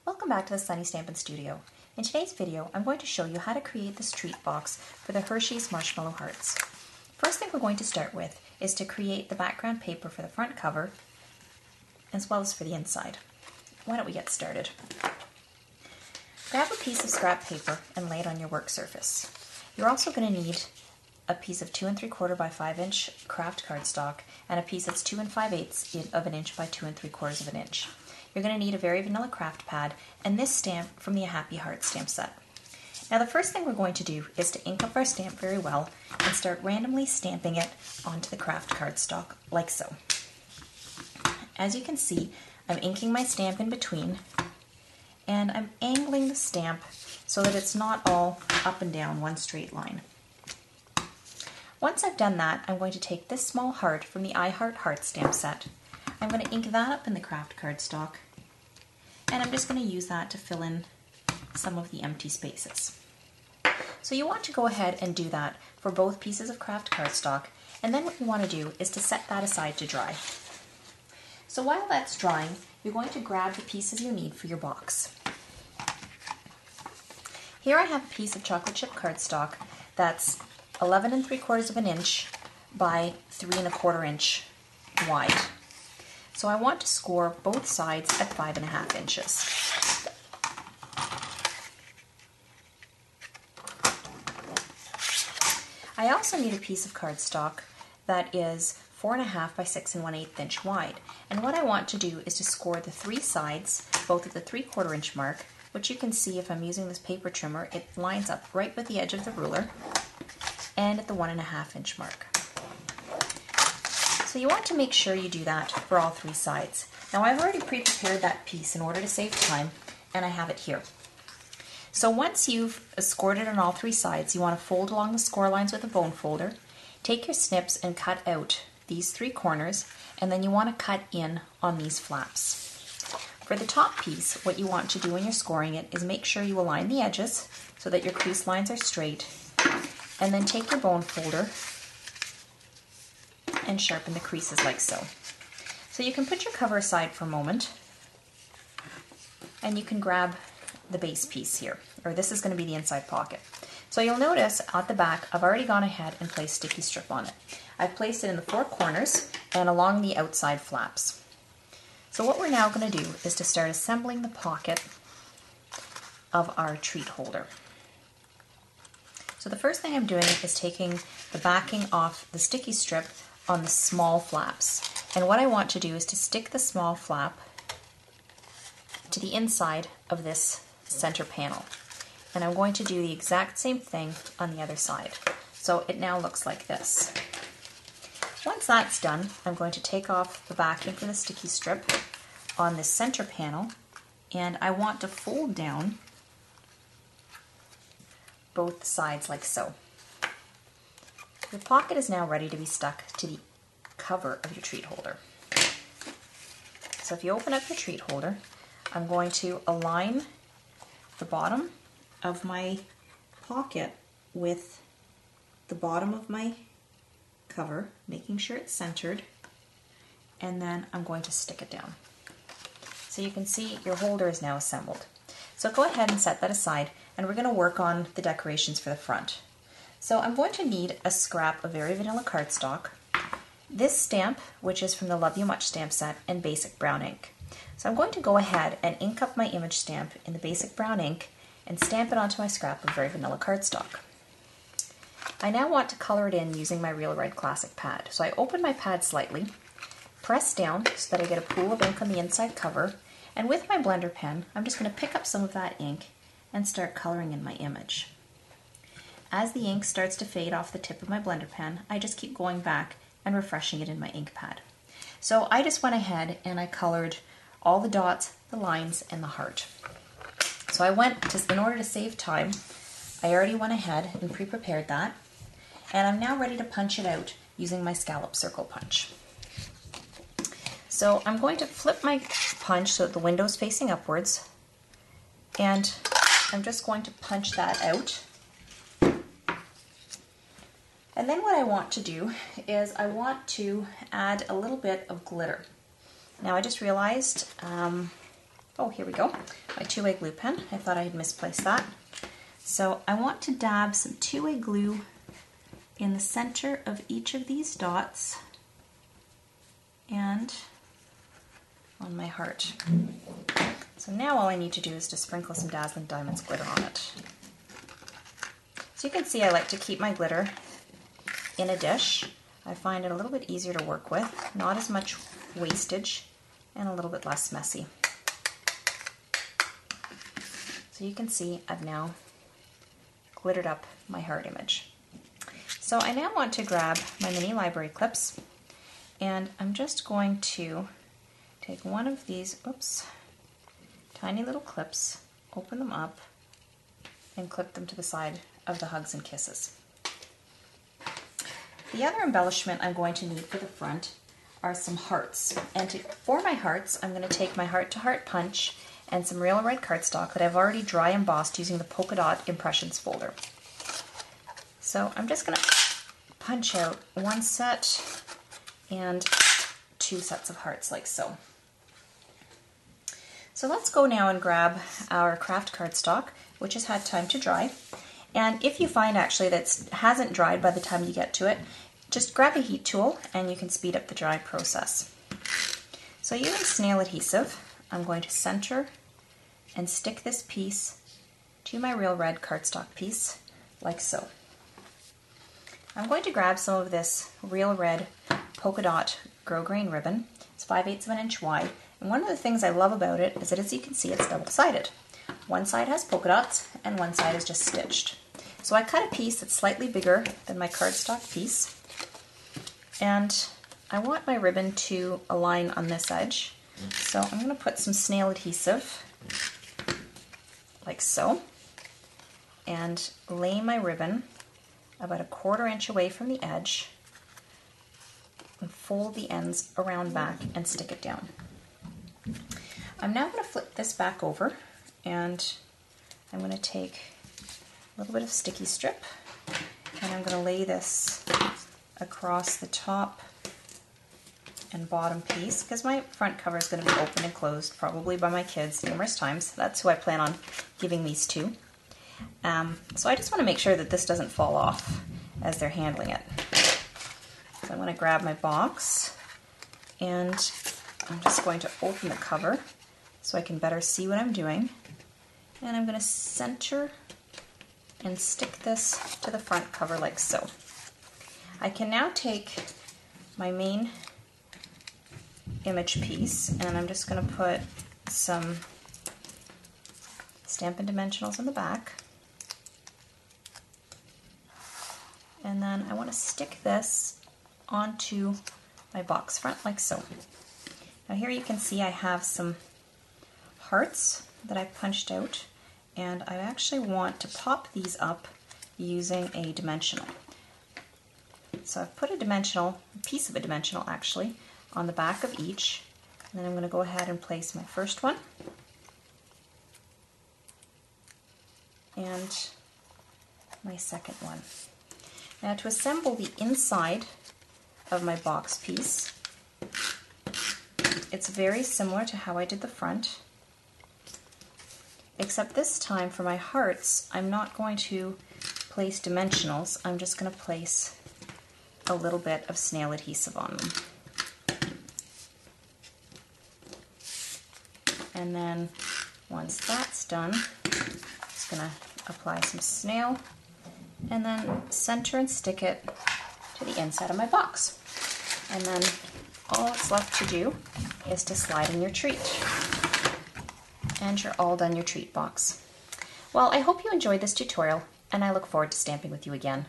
Welcome back to the Sunny Stampin' Studio. In today's video, I'm going to show you how to create this treat box for the Hershey's Marshmallow Hearts. First thing we're going to start with is to create the background paper for the front cover, as well as for the inside. Why don't we get started? Grab a piece of scrap paper and lay it on your work surface. You're also going to need a piece of 2 3/4 by 5 inch craft cardstock and a piece that's 2 5/8 of an inch by 2 3/4 of an inch. You're going to need a very vanilla craft pad and this stamp from the Happy Heart stamp set. Now the first thing we're going to do is to ink up our stamp very well and start randomly stamping it onto the craft cardstock like so. As you can see, I'm inking my stamp in between and I'm angling the stamp so that it's not all up and down one straight line. Once I've done that, I'm going to take this small heart from the I Heart Heart stamp set. I'm going to ink that up in the craft cardstock, and I'm just going to use that to fill in some of the empty spaces. So you want to go ahead and do that for both pieces of craft cardstock, and then what you want to do is to set that aside to dry. So while that's drying, you're going to grab the pieces you need for your box. Here I have a piece of chocolate chip cardstock that's 11 3/4 of an inch by 3 1/4 inch wide. So I want to score both sides at 5 1/2 inches. I also need a piece of cardstock that is 4 1/2 by 6 1/8 inch wide. And what I want to do is to score the 3 sides, both at the 3/4 inch mark, which you can see if I'm using this paper trimmer, it lines up right with the edge of the ruler, and at the 1 1/2 inch mark. So you want to make sure you do that for all 3 sides. Now I've already pre-prepared that piece in order to save time, and I have it here. So once you've scored it on all 3 sides, you want to fold along the score lines with a bone folder, take your snips and cut out these 3 corners, and then you want to cut in on these flaps. For the top piece, what you want to do when you're scoring it is make sure you align the edges so that your crease lines are straight, and then take your bone folder and sharpen the creases like so. So you can put your cover aside for a moment and you can grab the base piece here, or this is going to be the inside pocket. So you'll notice at the back I've already gone ahead and placed sticky strip on it. I've placed it in the 4 corners and along the outside flaps. So what we're now going to do is to start assembling the pocket of our treat holder. So the first thing I'm doing is taking the backing off the sticky strip on the small flaps. And what I want to do is to stick the small flap to the inside of this center panel. And I'm going to do the exact same thing on the other side. So it now looks like this. Once that's done, I'm going to take off the backing from the sticky strip on this center panel, and I want to fold down both sides like so. Your pocket is now ready to be stuck to the cover of your treat holder. So if you open up your treat holder, I'm going to align the bottom of my pocket with the bottom of my cover, making sure it's centered, and then I'm going to stick it down. So you can see your holder is now assembled. So go ahead and set that aside, and we're going to work on the decorations for the front. So I'm going to need a scrap of very vanilla cardstock, this stamp, which is from the Love You Much stamp set, and basic brown ink. So I'm going to go ahead and ink up my image stamp in the basic brown ink and stamp it onto my scrap of very vanilla cardstock. I now want to color it in using my Real Red Classic pad. So I open my pad slightly, press down so that I get a pool of ink on the inside cover, and with my blender pen, I'm just going to pick up some of that ink and start coloring in my image. As the ink starts to fade off the tip of my blender pen, I just keep going back and refreshing it in my ink pad. So I just went ahead and I colored all the dots, the lines, and the heart. So in order to save time, I already went ahead and pre-prepared that, and I'm now ready to punch it out using my scallop circle punch. So I'm going to flip my punch so that the window is facing upwards, and I'm just going to punch that out. And then what I want to do is I want to add a little bit of glitter. Now I just realized Oh, here we go. My two-way glue pen. I thought I had misplaced that. So I want to dab some two-way glue in the center of each of these dots and on my heart. So now all I need to do is to sprinkle some Dazzling Diamonds glitter on it. So you can see I like to keep my glitter in a dish. I find it a little bit easier to work with, not as much wastage, and a little bit less messy. So you can see I've now glittered up my heart image. So I now want to grab my mini library clips, and I'm just going to take one of these, tiny little clips, open them up, and clip them to the side of the Hugs and Kisses. The other embellishment I'm going to need for the front are some hearts. And for my hearts, I'm going to take my Heart to Heart punch and some real red cardstock that I've already dry embossed using the polka dot impressions folder. So I'm just going to punch out one set and two sets of hearts like so. So let's go now and grab our craft cardstock, which has had time to dry. And if you find actually that it hasn't dried by the time you get to it, just grab a heat tool and you can speed up the dry process. So using snail adhesive, I'm going to center and stick this piece to my real red cardstock piece, like so. I'm going to grab some of this real red polka dot grosgrain ribbon. It's 5/8 of an inch wide, and one of the things I love about it is that, as you can see, it's double-sided. One side has polka dots and one side is just stitched. So I cut a piece that's slightly bigger than my cardstock piece, and I want my ribbon to align on this edge. So I'm going to put some snail adhesive, like so, and lay my ribbon about 1/4 inch away from the edge and fold the ends around back and stick it down. I'm now going to flip this back over, and I'm going to take a little bit of sticky strip, and I'm going to lay this across the top and bottom piece, because my front cover is going to be open and closed probably by my kids numerous times. That's who I plan on giving these to. So I just want to make sure that this doesn't fall off as they're handling it. So I'm going to grab my box, and I'm just going to open the cover so I can better see what I'm doing. And I'm going to center and stick this to the front cover like so. I can now take my main image piece, and I'm just going to put some Stampin' Dimensionals in the back. And then I want to stick this onto my box front like so. Now here you can see I have some hearts that I've punched out, and I actually want to pop these up using a dimensional. So I've put a piece of a dimensional actually, on the back of each, and then I'm going to go ahead and place my first one and my second one. Now to assemble the inside of my box piece, it's very similar to how I did the front, except this time for my hearts, I'm not going to place dimensionals, I'm just going to place a little bit of snail adhesive on them. And then once that's done, I'm just going to apply some snail and then center and stick it to the inside of my box. And then all it's left to do is to slide in your treat. And you're all done your treat box. Well, I hope you enjoyed this tutorial, and I look forward to stamping with you again.